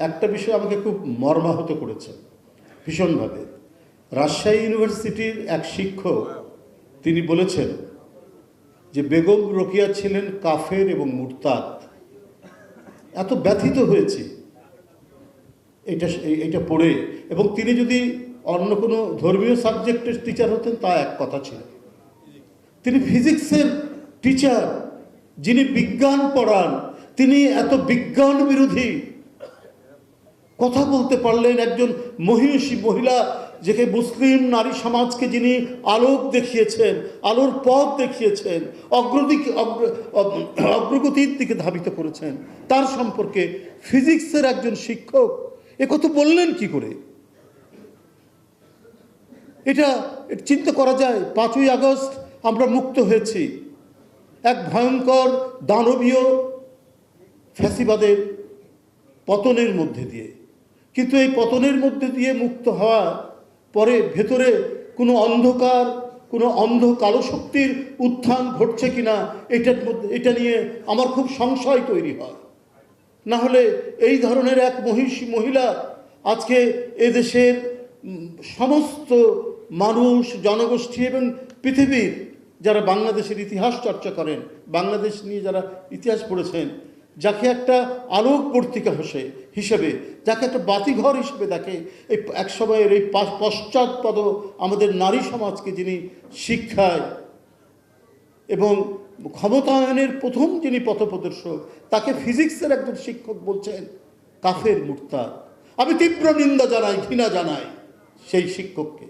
একটা বিষয় আমাকে খুব মর্মাহত করেছে ভীষণভাবে। রাজশাহী ইউনিভার্সিটির এক শিক্ষক তিনি বলেছেন যে বেগম রোকেয়া ছিলেন কাফের এবং মুরতাদ। এত ব্যথিত হয়েছি এটা পড়ে। এবং তিনি যদি অন্য কোনো ধর্মীয় সাবজেক্টের টিচার হতেন তা এক কথা ছিল, তিনি ফিজিক্সের টিচার, যিনি বিজ্ঞান পড়ান, তিনি এত বিজ্ঞান বিরোধী কথা বলতে পারলেন। একজন মহিষী মহিলা, যাকে মুসলিম নারী সমাজকে যিনি আলোক দেখিয়েছেন, আলোর পথ দেখিয়েছেন, অগ্রগতির দিকে ধাবিত করেছেন, তার সম্পর্কে ফিজিক্সের একজন শিক্ষক একথা বললেন কি করে? এটা চিন্তা করা যায়। 5ই আগস্ট আমরা মুক্ত হয়েছি এক ভয়ঙ্কর দানবীয় ফ্যাসিবাদের পতনের মধ্যে দিয়ে, কিন্তু এই পতনের মধ্যে দিয়ে মুক্ত হওয়া পরে ভেতরে কোনো অন্ধকার, কোনো অন্ধ কালো শক্তির উত্থান ঘটছে কিনা এটা নিয়ে আমার খুব সংশয় তৈরি হয়। না হলে এই ধরনের এক মহিষী মহিলা আজকে এদেশের সমস্ত মানুষ, জনগোষ্ঠী এবং পৃথিবীর যারা বাংলাদেশের ইতিহাস চর্চা করেন, বাংলাদেশ নিয়ে যারা ইতিহাস পড়েছেন, যাকে একটা আলোকবর্তিকা হিসেবে, যাকে একটা বাতিঘর হিসেবে দেখে, এই এক সময়ের এই পশ্চাৎপদ আমাদের নারী সমাজকে যিনি শিক্ষায় এবং ক্ষমতায়নের প্রথম যিনি পথপ্রদর্শক, তাকে ফিজিক্সের একজন শিক্ষক বলছেন কাফের মুরতাদ। আমি তীব্র নিন্দা জানাই, ঘৃণা জানাই সেই শিক্ষককে।